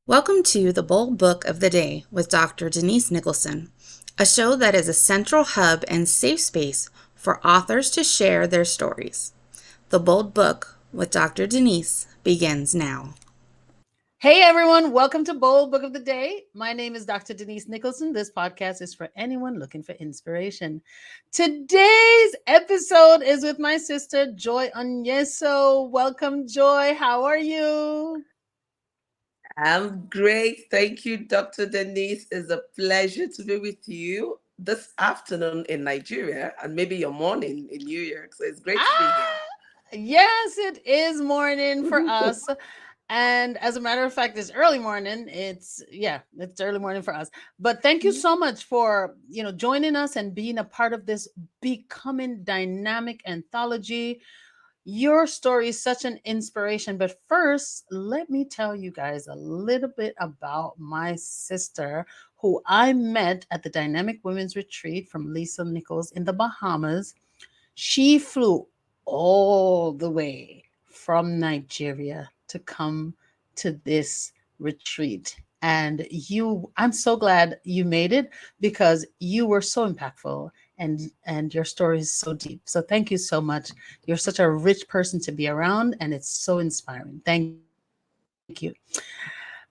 Welcome to the Bold Book of the Day with Dr. Denise Nicholson, a show that is a central hub and safe space for authors to share their stories. The Bold Book with Dr. Denise begins now. Hey everyone, welcome to Bold Book of the Day. My name is Dr. Denise Nicholson. This podcast is for anyone looking for inspiration. Today's episode is with my sister, Joy Onyesoh. Welcome, Joy. How are you? I'm great. Thank you, Dr. Denise. It's a pleasure to be with you this afternoon in Nigeria and maybe your morning in New York. So it's great to be here. Yes, it is morning for us. And as a matter of fact, it's early morning. It's early morning for us. But thank you so much for, joining us and being a part of this becoming dynamic anthology. Your story is such an inspiration. But first, let me tell you guys a little bit about my sister, who I met at the Dynamic Women's Retreat from Lisa Nichols in the Bahamas. She flew all the way from Nigeria to come to this retreat. And I'm so glad you made it because you were so impactful and your story is so deep. So thank you so much. You're such a rich person to be around and it's so inspiring. Thank you.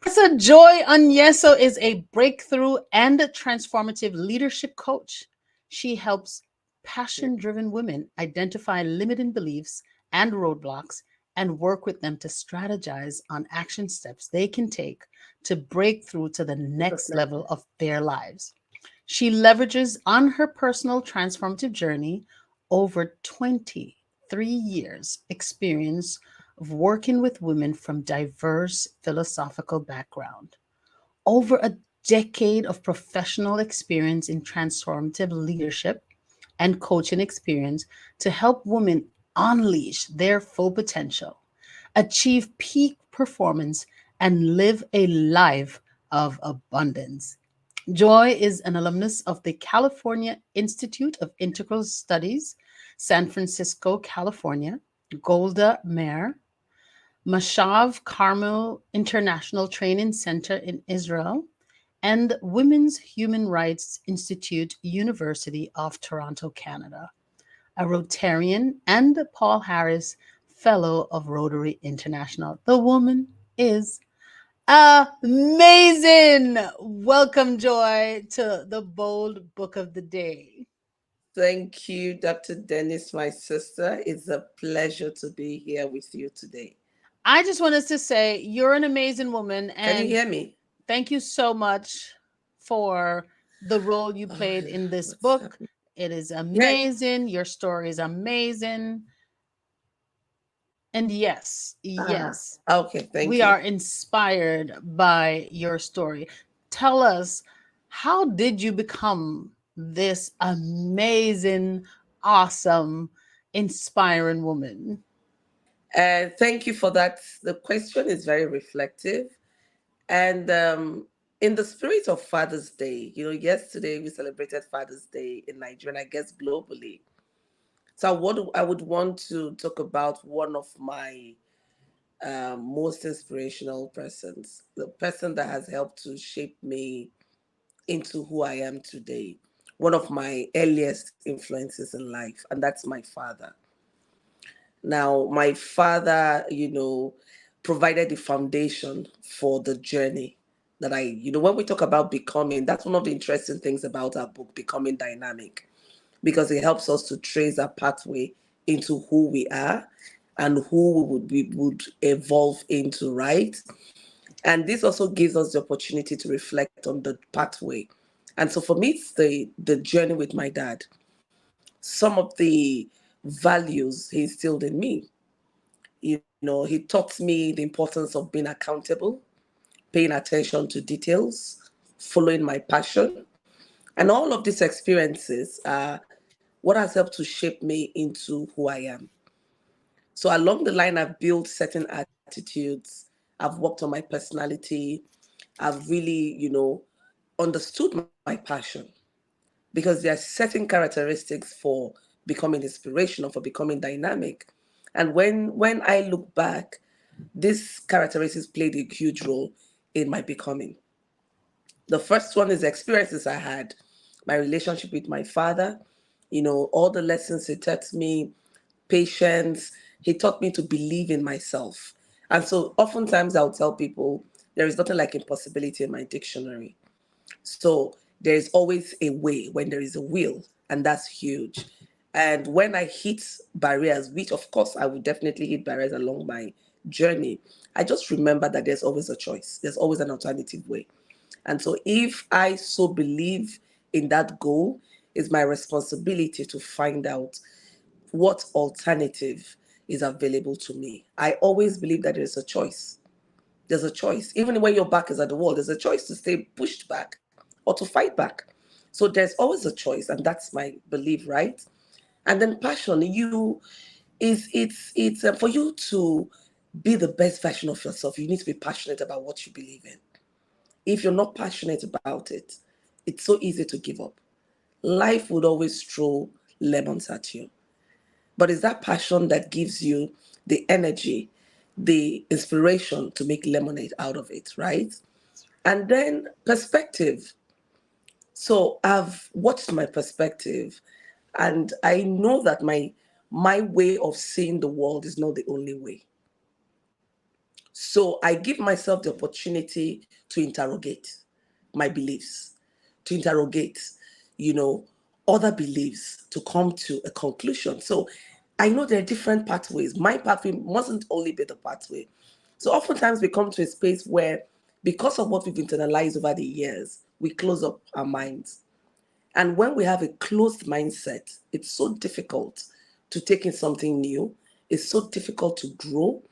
Professor Joy Onyesoh is a breakthrough and transformative leadership coach. She helps passion driven women identify limiting beliefs and roadblocks and work with them to strategize on action steps they can take to break through to the next level of their lives. She leverages on her personal transformative journey over 23 years experience of working with women from diverse philosophical background, over a decade of professional experience in transformative leadership and coaching experience to help women unleash their full potential, achieve peak performance, and live a life of abundance. Joy is an alumnus of the California Institute of Integral Studies, San Francisco, California, Golda Meir, Mashav Carmel International Training Center in Israel, and Women's Human Rights Institute, University of Toronto, Canada, a Rotarian and Paul Harris Fellow of Rotary International. The woman is amazing. Welcome, Joy, to the Bold Book of the Day. Thank you, Dr. Dennis, my sister. It's a pleasure to be here with you today. I just want us to say you're an amazing woman, Can you and hear me? thank you so much for the role you played in this What's book. happening? It is Yeah. amazing. Your story is amazing. And yes, Okay. Thank we you. are inspired by your story. Tell us, how did you become this amazing, awesome, inspiring woman? Thank you for that. The question is very reflective. And in the spirit of Father's Day, yesterday we celebrated Father's Day in Nigeria, and I guess globally. So what I would want to talk about one of my most inspirational persons, the person that has helped to shape me into who I am today, one of my earliest influences in life, and that's my father. Now, my father, provided the foundation for the journey that when we talk about becoming, that's one of the interesting things about our book, Becoming Dynamic, because it helps us to trace our pathway into who we are and who we would evolve into, right? And this also gives us the opportunity to reflect on the pathway. And so for me, it's the journey with my dad. Some of the values he instilled in me. He taught me the importance of being accountable, paying attention to details, following my passion. And all of these experiences are what has helped to shape me into who I am. So along the line, I've built certain attitudes, I've worked on my personality, I've really, understood my passion because there are certain characteristics for becoming inspirational, for becoming dynamic. And when I look back, these characteristics played a huge role in my becoming. The first one is experiences I had, my relationship with my father, all the lessons he taught me, patience. He taught me to believe in myself. And so oftentimes I'll tell people there is nothing like impossibility in my dictionary. So there is always a way when there is a will, and that's huge. And when I hit barriers, which of course I would definitely hit barriers along my journey, I just remember that there's always a choice, there's always an alternative way. And so if I so believe in that goal, it's my responsibility to find out what alternative is available to me. I always believe that there's a choice. There's a choice. Even when your back is at the wall, there's a choice to stay pushed back or to fight back. So there's always a choice, and that's my belief, right? And then passion, it's for you to be the best version of yourself. You need to be passionate about what you believe in. If you're not passionate about it, it's so easy to give up. Life would always throw lemons at you. But it's that passion that gives you the energy, the inspiration to make lemonade out of it, right? And then perspective. So I've watched my perspective, and I know that my way of seeing the world is not the only way. So I give myself the opportunity to interrogate my beliefs, to interrogate, you know, other beliefs to come to a conclusion. So I know there are different pathways. My pathway mustn't only be the pathway. So oftentimes we come to a space where, because of what we've internalized over the years, we close up our minds. And when we have a closed mindset, it's so difficult to take in something new. It's so difficult to grow.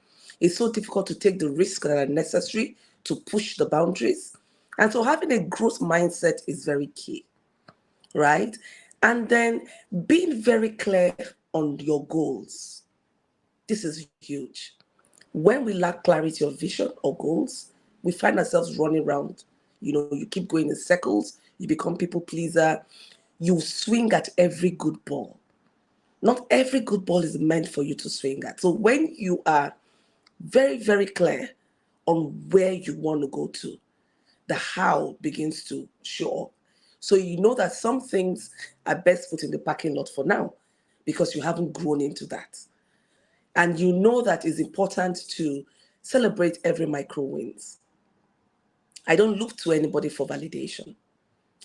It's so difficult to take the risks that are necessary to push the boundaries. And so having a growth mindset is very key, right? And then being very clear on your goals. This is huge. When we lack clarity of vision or goals, we find ourselves running around. You keep going in circles, you become people pleaser, you swing at every good ball. Not every good ball is meant for you to swing at. So when you are very, very clear on where you want to go to, the how begins to show up. So you know that some things are best put in the parking lot for now because you haven't grown into that. And you know that it's important to celebrate every micro wins. I don't look to anybody for validation.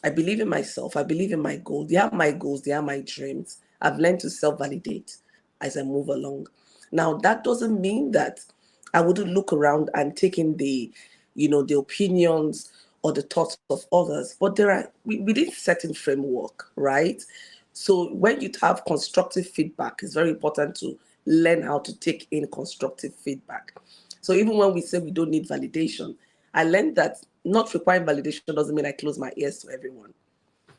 I believe in myself. I believe in my goals. They are my goals. They are my dreams. I've learned to self-validate as I move along. Now, that doesn't mean that I wouldn't look around and take in the opinions or the thoughts of others. But within certain framework, right? So when you have constructive feedback, it's very important to learn how to take in constructive feedback. So even when we say we don't need validation, I learned that not requiring validation doesn't mean I close my ears to everyone.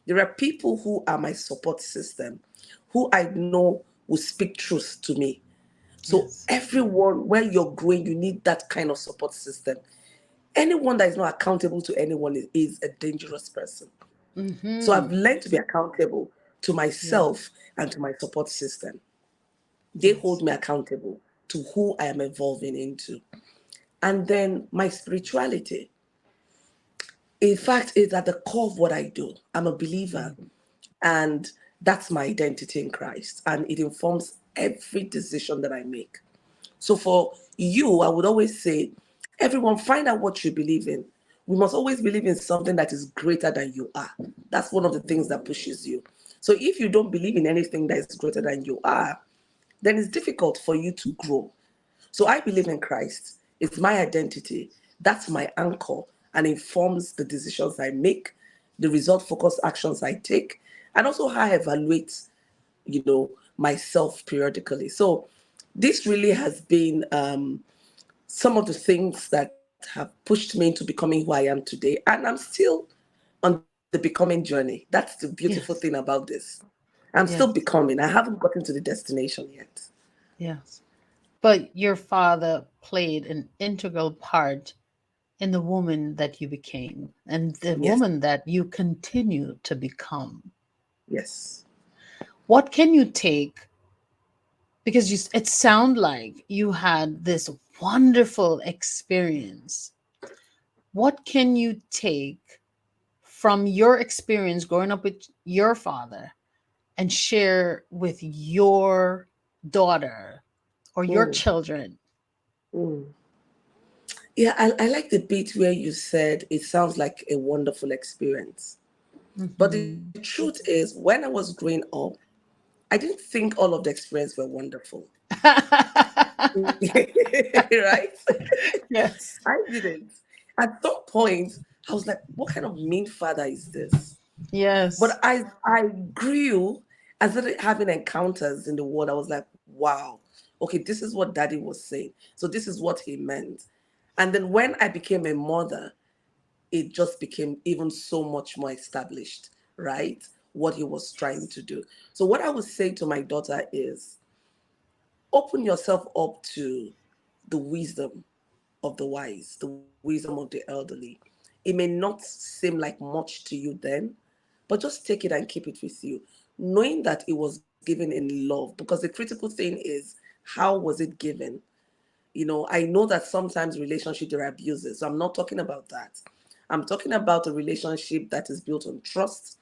There are people who are my support system, who I know will speak truth to me. So Yes. everyone, when you're growing, you need that kind of support system. Anyone that is not accountable to anyone is a dangerous person. So I've Mm-hmm. learned to be accountable to Yes. myself and to my support system. They hold Yes. me accountable to who I am evolving into. And then my spirituality, in fact, is at the core of what I do. I'm a believer, Mm. and that's my identity in Christ, and it informs every decision that I make. So for you, I would always say, everyone, find out what you believe in. We must always believe in something that is greater than you are. That's one of the things that pushes you. So if you don't believe in anything that is greater than you are, then it's difficult for you to grow. So I believe in Christ. It's my identity. That's my anchor and informs the decisions I make, the result focused actions I take, and also how I evaluate, myself periodically. So this really has been some of the things that have pushed me into becoming who I am today. And I'm still on the becoming journey. That's the beautiful thing Yes. about this. I'm still Yes. becoming. I haven't gotten to the destination yet. Yes. But your father played an integral part in the woman that you became and the Yes. woman that you continue to become. Yes. What can you take? Because it sound like you had this wonderful experience What can you take from your experience growing up with your father and share with your daughter or your Mm, children? mm. Yeah, I like the bit where you said it sounds like a wonderful experience. But the Mhm. truth is, when I was growing up, I didn't think all of the experience were wonderful. Right? Yes. I didn't. At some point, I was like, what kind of mean father is this? Yes. But I grew, I started having encounters in the world. I was like, wow, okay, this is what daddy was saying. So this is what he meant. And then when I became a mother, it just became even so much more established, right? What he was trying to do. So what I would say to my daughter is open yourself up to the wisdom of the wise, the wisdom of the elderly. It may not seem like much to you then, but just take it and keep it with you, knowing that it was given in love. Because the critical thing is, how was it given? I know that sometimes relationship there are abuses, so I'm not talking about that. I'm talking about a relationship that is built on trust,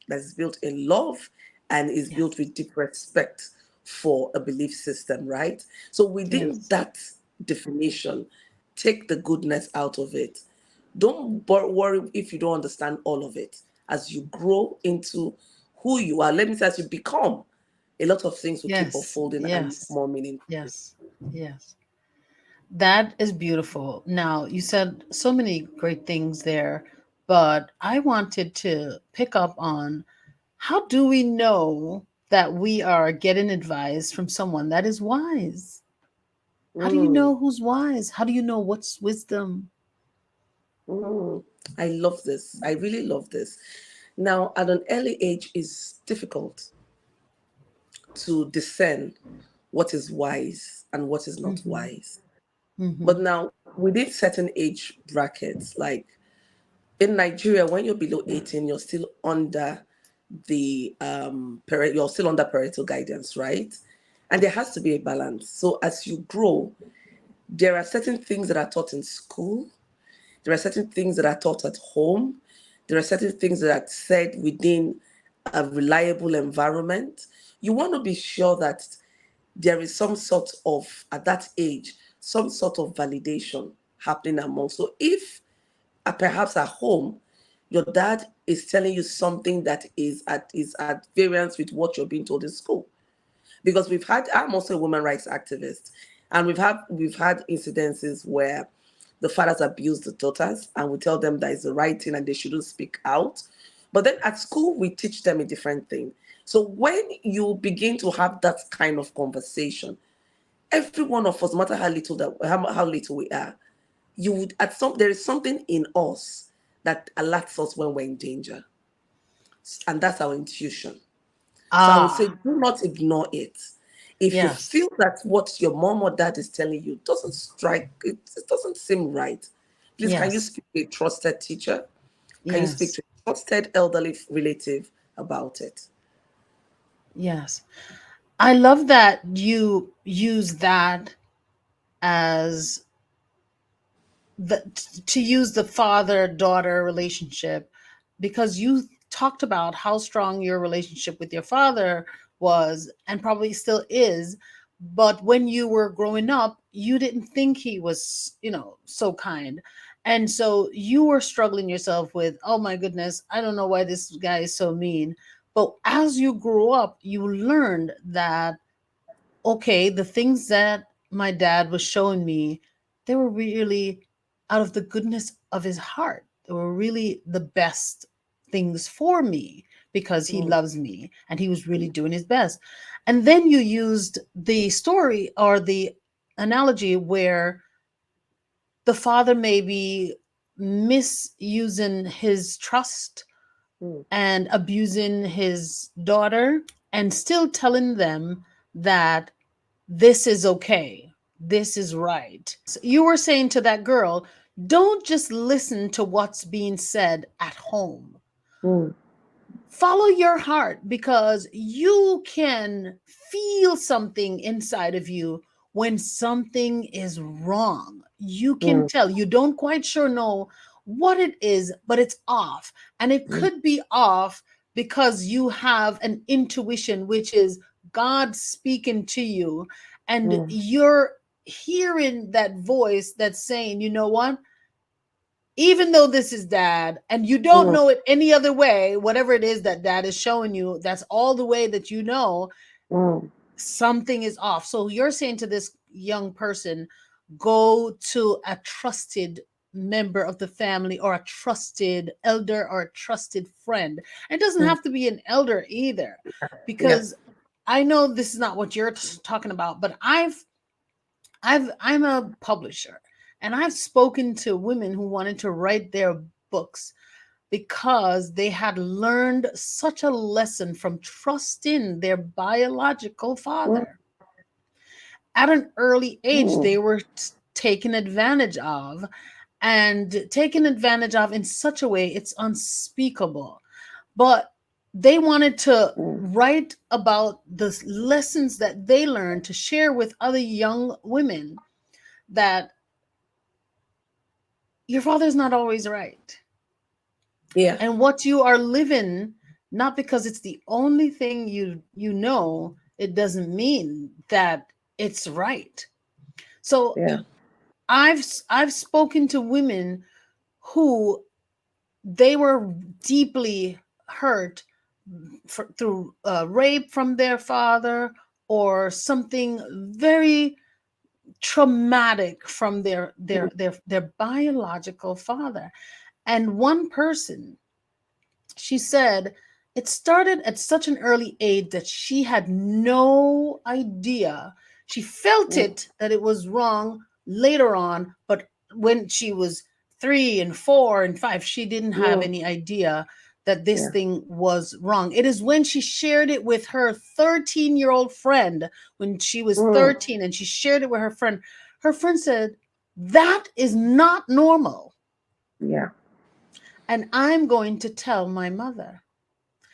that is built in love, and is Yes. built with deep respect for a belief system, right? So within Yes. that definition, take the goodness out of it. Don't worry if you don't understand all of it. As you grow into who you are, let me say, as you become, a lot of things will keep Yes. unfolding and Yes. more meaningful. Yes. Yes. That is beautiful. Now, you said so many great things there, but I wanted to pick up on how do we know that we are getting advice from someone that is wise? How do you Mm. know who's wise? How do you know what's wisdom? Mm, I love this. I really love this. Now, at an early age, it's difficult to discern what is wise and what is not Hmm. wise. But Hmm. now, within certain age brackets, like in Nigeria, when you're below 18, you're still under you're still under parental guidance, right? And there has to be a balance. So as you grow, there are certain things that are taught in school. There are certain things that are taught at home. There are certain things that are said within a reliable environment. You want to be sure that there is some sort of, at that age, some sort of validation happening among. So if perhaps at home, your dad is telling you something that is at variance with what you're being told in school, because I'm also a women rights activist, and we've had incidences where the fathers abuse the daughters, and we tell them that is the right thing and they shouldn't speak out. But then at school we teach them a different thing. So when you begin to have that kind of conversation, every one of us, no matter how little we are, you would there is something in us that alerts us when we're in danger, and that's our intuition. So I would say, Ah, do not ignore it. If you yes. feel that what your mom or dad is telling you doesn't strike, it doesn't seem right, please, can you Yes. speak to a trusted teacher? Can you speak Yes. to a trusted elderly relative about it? Yes. I love that you use that as to use the father daughter relationship, because you talked about how strong your relationship with your father was and probably still is, but when you were growing up you didn't think he was, so kind, and so you were struggling yourself with, oh my goodness, I don't know why this guy is so mean. But as you grew up you learned that, okay, the things that my dad was showing me, they were really out of the goodness of his heart. They were really the best things for me because he Mm, loves me and he was really doing his best. And then you used the story or the analogy where the father may be misusing his trust mm, and abusing his daughter and still telling them that this is okay. This is right. You were saying to that girl, don't just listen to what's being said at home. mm, Follow your heart because you can feel something inside of you when something is wrong. You can mm, tell. You don't quite sure know what it is, but it's off. And it could be off because you have an intuition, which is God speaking to you, and Mm, you're hearing that voice that's saying, you know what? Even though this is dad and you don't mm, know it any other way, whatever it is that dad is showing you, that's all the way that you know, mm, something is off. So you're saying to this young person, go to a trusted member of the family or a trusted elder or a trusted friend. It doesn't mm. have to be an elder either, Yeah. because I know this is not what you're talking about, but I'm a publisher, and I've spoken to women who wanted to write their books because they had learned such a lesson from trusting their biological Mm, father. At an early age, mm, they were taken advantage of, and taken advantage of in such a way it's unspeakable. But they wanted to mm. write about the lessons that they learned to share with other young women, that your father's not always right. Yeah. And what you are living, not because it's the only thing you know, it doesn't mean that it's right. So Yeah. I've spoken to women who they were deeply hurt through rape from their father, or something very traumatic from their biological father. And one person, she said, it started at such an early age that she had no idea. She felt Mm, it that it was wrong later on, but when she was 3 and 4 and 5, she didn't have mm. any idea that this Yeah. thing was wrong. It is when she shared it with her 13-year-old friend, when she was Mm, 13, and she shared it with her friend said, that is not normal. yeah. And I'm going to tell my mother.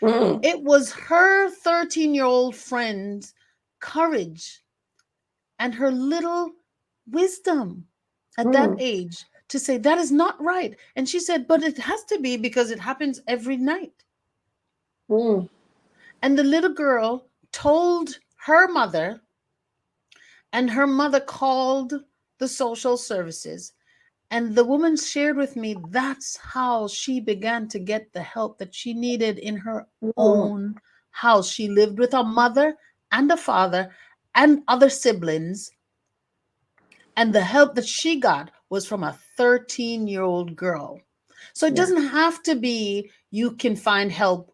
Mm, It was her 13-year-old friend's courage and her little wisdom at that mm, age to say that is not right. And she said, but it has to be because it happens every night. mm. And the little girl told her mother, and her mother called the social services. And the woman shared with me that's how she began to get the help that she needed in her Mm, own house. She lived with a mother and a father and other siblings. And the help that she got was from a 13-year-old girl. So it yeah. doesn't have to be you can find help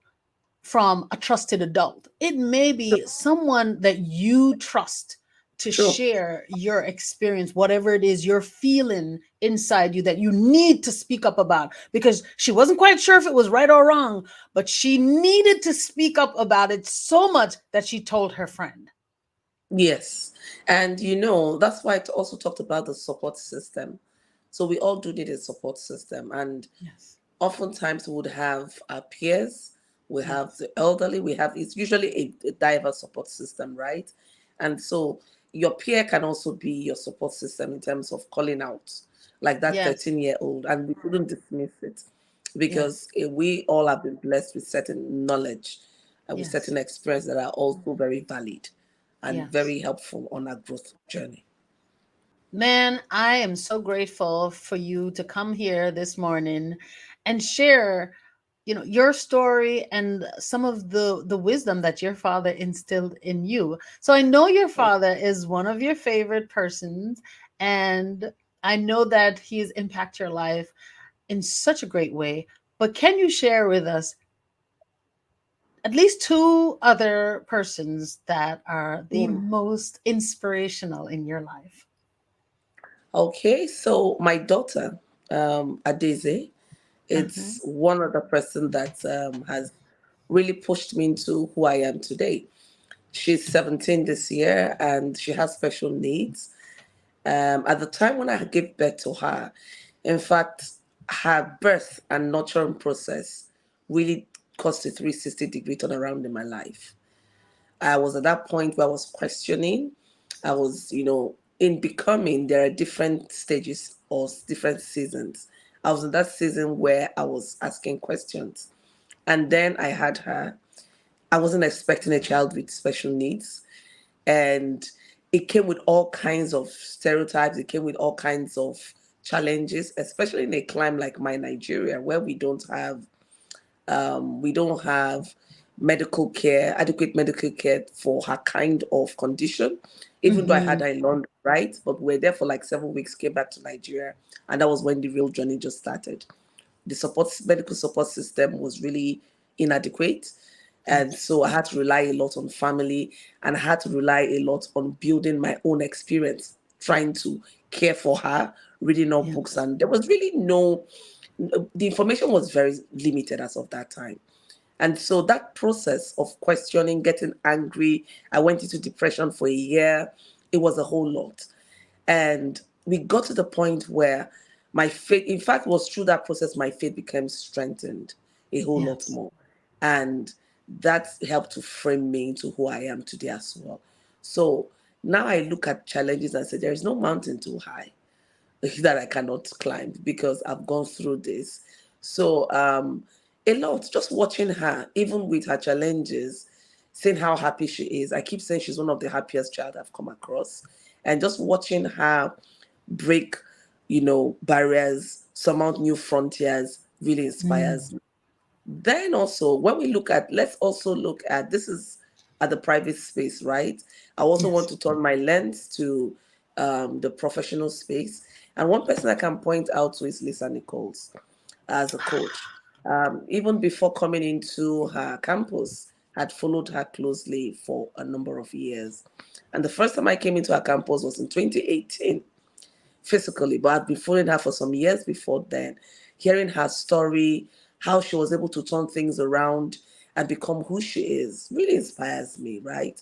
from a trusted adult. It may True. be someone that you trust to True. share your experience, whatever it is you're feeling inside you that you need to speak up about, because she wasn't quite sure if it was right or wrong, but she needed to speak up about it so much that she told her friend. Yes. And that's why I also talked about the support system. So we all do need a support system. And Yes. oftentimes we would have our peers, we have Yes. the elderly, it's usually a diverse support system, right? And so your peer can also be your support system in terms of calling out, like that Yes. 13-year-old, and we shouldn't dismiss it Yes. because we all have been blessed with certain knowledge and with Yes. certain experience that are also very valid and Yes. very helpful on our growth journey. Man, I am so grateful for you to come here this morning and share, your story and some of the wisdom that your father instilled in you. So I know your father is one of your favorite persons, and I know that he's impacted your life in such a great way. But can you share with us at least two other persons that are the Mm. most inspirational in your life? Okay, so my daughter, Adeze, Uh-huh. it's one other person that has really pushed me into who I am today. She's 17 this year and she has special needs. At the time when I gave birth to her, in fact, her birth and nurturing process really caused a 360-degree turnaround in my life. I was at that point where I was questioning. I was, in becoming, there are different stages or different seasons. I was in that season where I was asking questions. And then I had her. I wasn't expecting a child with special needs. And it came with all kinds of stereotypes, it came with all kinds of challenges, especially in a climate like my Nigeria, where we don't have medical care, adequate medical care for her kind of condition. Even though I had Mm-hmm. her in London, right? But we were there for like 7 weeks, came back to Nigeria, and that was when the real journey just started. The medical support system was really inadequate. And Yes. so I had to rely a lot on family, and I had to rely a lot on building my own experience, trying to care for her, reading up books. Yes. And there was really the information was very limited as of that time. And so that process of questioning, getting angry, I went into depression for a year. It was a whole lot. And we got to the point where my faith, in fact, it was through that process, my faith became strengthened a whole lot Yes. more. And that helped to frame me into who I am today as well. So now I look at challenges and say, there is no mountain too high that I cannot climb because I've gone through this. So a lot, just watching her, even with her challenges, seeing how happy she is. I keep saying she's one of the happiest child I've come across. And just watching her break, barriers, surmount new frontiers really inspires Mm. me. Then also, when we look at, let's also look at, this is at the private space, right? I also want Yes. to turn my lens to the professional space. And one person I can point out to is Lisa Nichols as a coach. Even before coming into her campus, had followed her closely for a number of years. And the first time I came into her campus was in 2018 physically, but I'd been following her for some years before then, hearing her story, how she was able to turn things around and become who she is, really inspires me, right?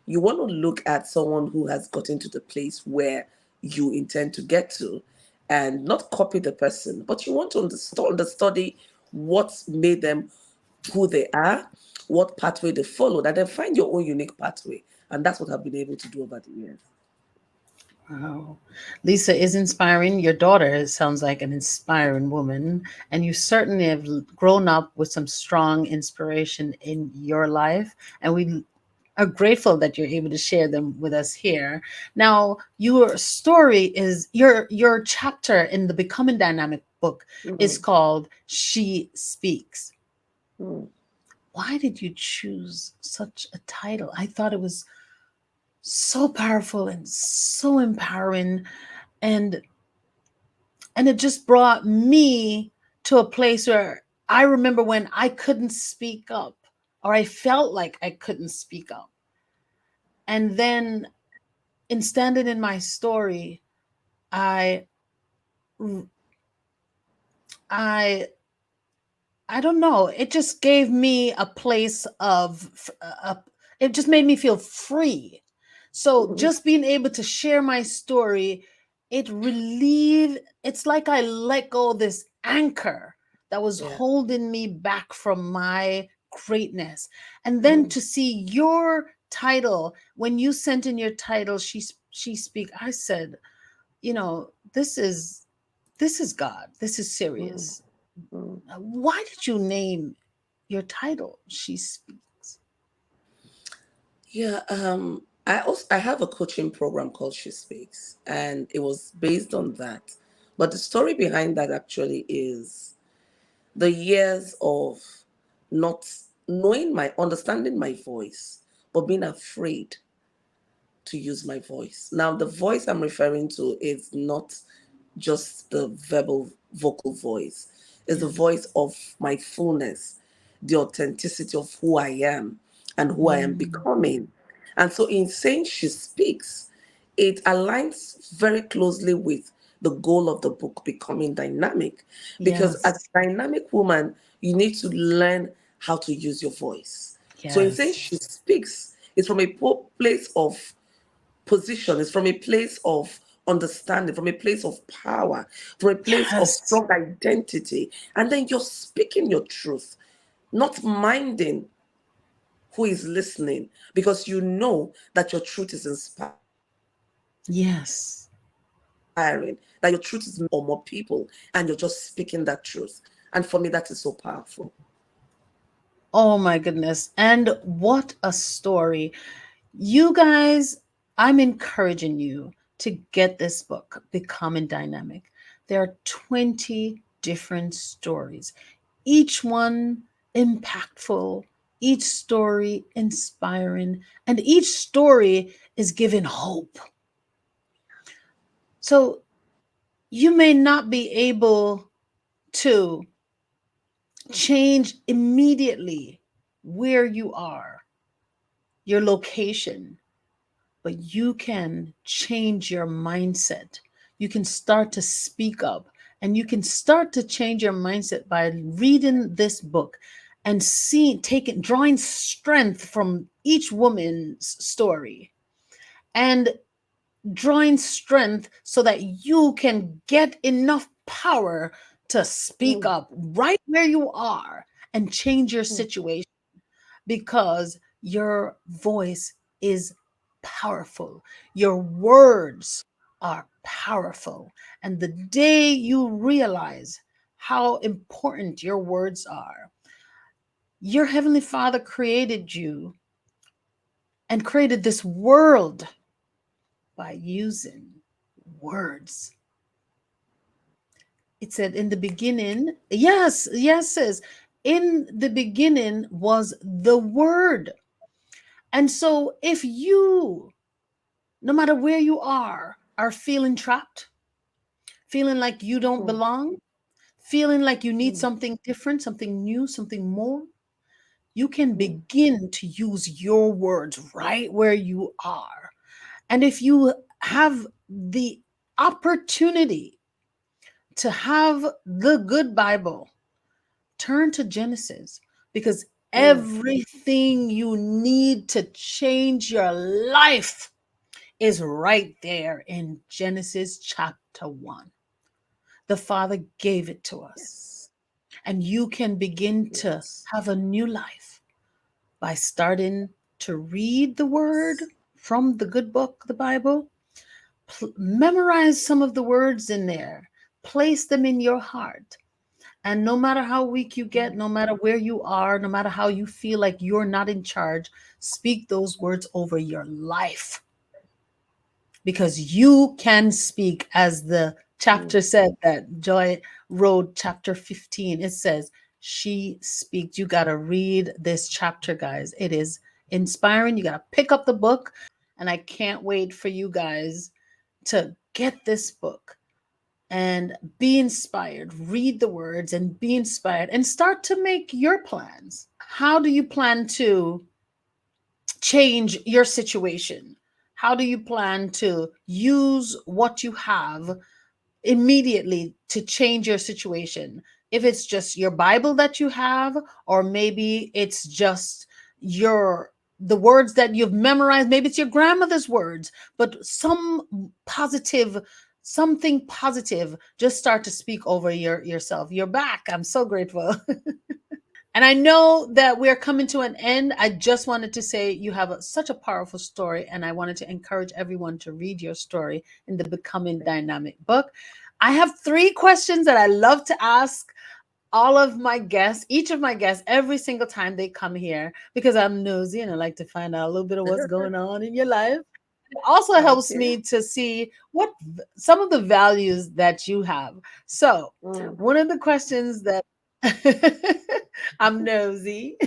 You want to look at someone who has gotten to the place where you intend to get to and not copy the person, but you want to understudy what made them who they are, what pathway they followed, and then find your own unique pathway. And that's what I've been able to do over the years. Wow. Lisa is inspiring. Your daughter sounds like an inspiring woman, and you certainly have grown up with some strong inspiration in your life. And we are grateful that you're able to share them with us here. Now, your story is your chapter in the Becoming Dynamic book is Mm, called She Speaks. mm, Why did you choose such a title? I thought it was so powerful and so empowering, and it just brought me to a place where I remember when I couldn't speak up, or I felt like I couldn't speak up. And then in standing in my story, I I I don't know, it just gave me a place of it just made me feel free. So mm. just being able to share my story, it's like I let go this anchor that was Yeah. holding me back from my greatness. And then Mm, to see your title, when you sent in your title, she speak, I said, this is God. This is mm, serious. mm. Why did you name your title She Speaks? Yeah, I have a coaching program called She Speaks, and it was based on that. But the story behind that actually is the years of not knowing understanding my voice, but being afraid to use my voice. Now, the voice I'm referring to is not just the verbal vocal voice, it's the Yes. voice of my fullness, the authenticity of who I am and who I am Mm, becoming. And so, in saying she speaks, it aligns very closely with the goal of the book, Becoming Dynamic. Because as yes. a dynamic woman, you need to learn how to use your voice. So, in saying Yes. she speaks, it's from a place of position, it's from a place of understanding, from a place of power, from a place of Yes. strong identity. And then you're speaking your truth, not minding who is listening, because you know that your truth is inspired by God. Yes. inspiring, that your truth is or more people, and you're just speaking that truth. And for me, that is so powerful. Oh my goodness. And what a story. You guys, I'm encouraging you to get this book, Becoming Dynamic. There are 20 different stories, each one impactful, each story inspiring, and each story is giving hope. So you may not be able to change immediately where you are, your location, but you can change your mindset. You can start to speak up, and you can start to change your mindset by reading this book and seeing, taking, drawing strength from each woman's story and drawing strength so that you can get enough power to speak Mm, up right where you are and change your mm, situation, because your voice is powerful. Your words are powerful. And the day you realize how important your words are, your Heavenly Father created you and created this world by using words. It said in the beginning, yes, sis. In the beginning was the word. And so if you, no matter where you are feeling trapped, feeling like you don't mm, belong, feeling like you need mm, something different, something new, something more, you can mm, begin to use your words right where you are. And if you have the opportunity to have the good Bible, turn to Genesis, because mm. everything you need to change your life is right there in Genesis chapter 1. The Father gave it to us, Yes. and you can begin to Yes. have a new life by starting to read the word Yes. from the good book, the Bible. Memorize some of the words in there, place them in your heart. And no matter how weak you get, Mm, no matter where you are, no matter how you feel like you're not in charge, speak those words over your life, because you can speak. As the mm, chapter said that Joy wrote, chapter 15, it says, she speaks. You got to read this chapter, guys. It is inspiring. You got to pick up the book. And I can't wait for you guys to get this book and be inspired. Read the words and be inspired and start to make your plans. How do you plan to change your situation? How do you plan to use what you have immediately to change your situation? If it's just your Bible that you have, or maybe it's just your the words that you've memorized, maybe it's your grandmother's words, but something positive, just start to speak over yourself. You're back. I'm so grateful. And I know that we're coming to an end. I just wanted to say you have such a powerful story, and I wanted to encourage everyone to read your story in the Becoming Dynamic book. I have 3 questions that I love to ask all of my guests, each of my guests, every single time they come here, because I'm nosy and I like to find out a little bit of what's going on in your life. It also helps okay. me to see what some of the values that you have. So, Mm. one of the questions that I'm nosy.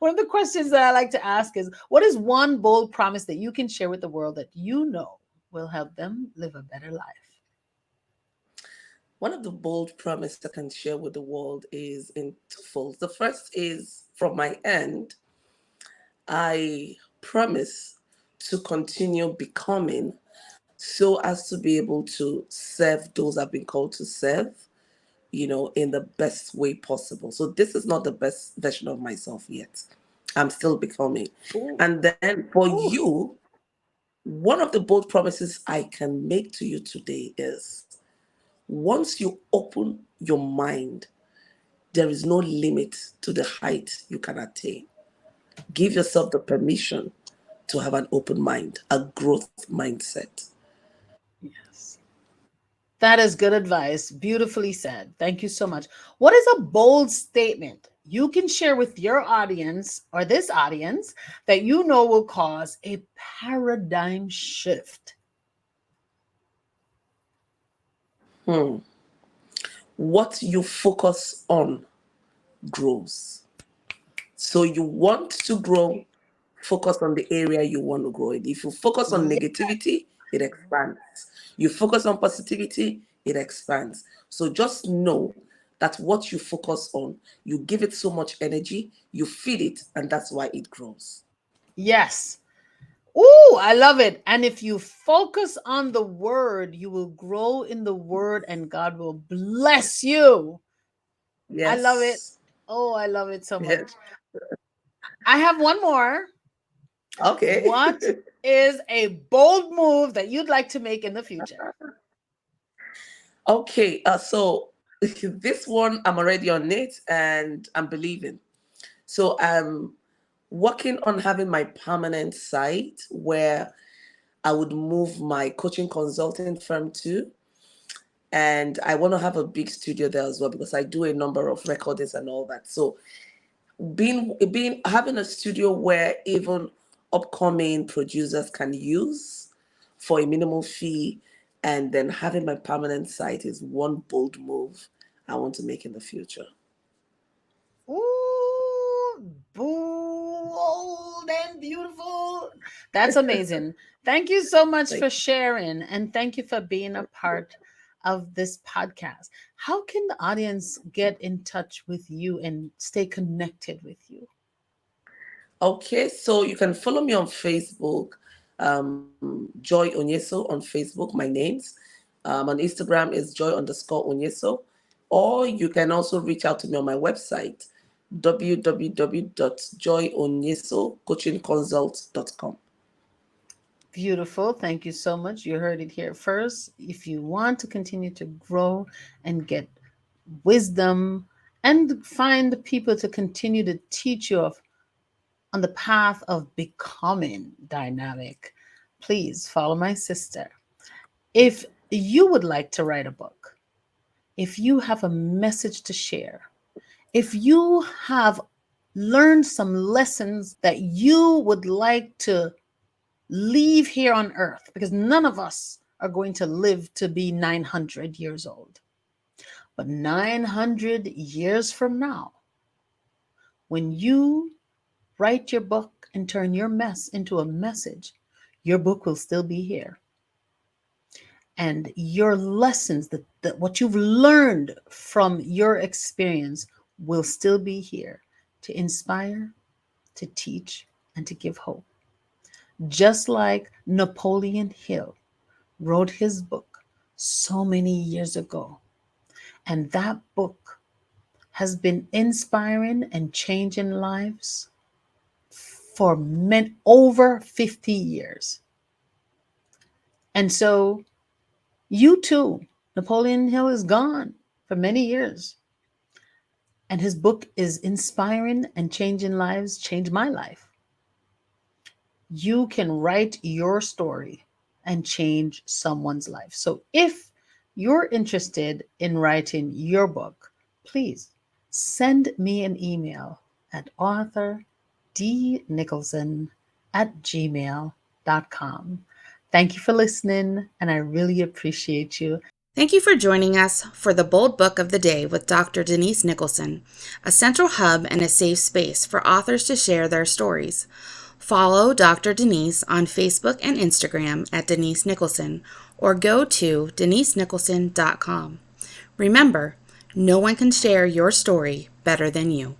One of the questions that I like to ask is, what is one bold promise that you can share with the world that you know will help them live a better life? One of the bold promise I can share with the world is in twofold. The first is from my end, I promise to continue becoming so as to be able to serve those I've been called to serve, in the best way possible. So this is not the best version of myself yet. I'm still becoming. Ooh, And then for ooh, you, one of the bold promises I can make to you today is once you open your mind, there is no limit to the height you can attain. Give yourself the permission to have an open mind, a growth mindset. That is good advice. Beautifully said. Thank you so much. What is a bold statement you can share with your audience or this audience that you know will cause a paradigm shift? Hmm. What you focus on grows. So you want to grow, focus on the area you want to grow in. If you focus on Yeah. negativity, it expands. You focus on positivity, it expands. So just know that what you focus on, you give it so much energy, you feed it, and that's why it grows. Yes. Ooh, I love it. And if you focus on the word, you will grow in the word and God will bless you. I love it. Yes. Oh, I love it so Yes. much. I have one more. Okay. What is a bold move that you'd like to make in the future? Okay. So this one, I'm already on it and I'm believing. So I'm working on having my permanent site where I would move my coaching consulting firm to. And I want to have a big studio there as well because I do a number of recordings and all that. So being having a studio where even upcoming producers can use for a minimal fee, and then having my permanent site is one bold move I want to make in the future. Ooh, bold and beautiful. That's amazing. Thank you so much Like, for sharing and thank you for being a part of this podcast. How can the audience get in touch with you and stay connected with you? okay, so you can follow me on Facebook, Joy Onyeso on Facebook, my names. On Instagram is joy_Onyeso. Or you can also reach out to me on my website, www.joyonyesocoachingconsult.com. Beautiful. Thank you so much. You heard it here first. If you want to continue to grow and get wisdom and find people to continue to teach you on the path of becoming dynamic, please follow my sister. If you would like to write a book, if you have a message to share, if you have learned some lessons that you would like to leave here on earth, because none of us are going to live to be 900 years old. But 900 years from now, when you write your book and turn your mess into a message, your book will still be here. And your lessons, that what you've learned from your experience, will still be here to inspire, to teach, and to give hope. Just like Napoleon Hill wrote his book so many years ago. And that book has been inspiring and changing lives for over 50 years. And so you too, Napoleon Hill is gone for many years. And his book is inspiring and changing lives, changed my life. You can write your story and change someone's life. So if you're interested in writing your book, please send me an email at authordnicholson@gmail.com. Thank you for listening, and I really appreciate you. Thank you for joining us for the Bold Book of the Day with Dr. Denise Nicholson, a central hub and a safe space for authors to share their stories. Follow Dr. Denise on Facebook and Instagram at Denise Nicholson or go to denisenicholson.com. Remember, no one can share your story better than you.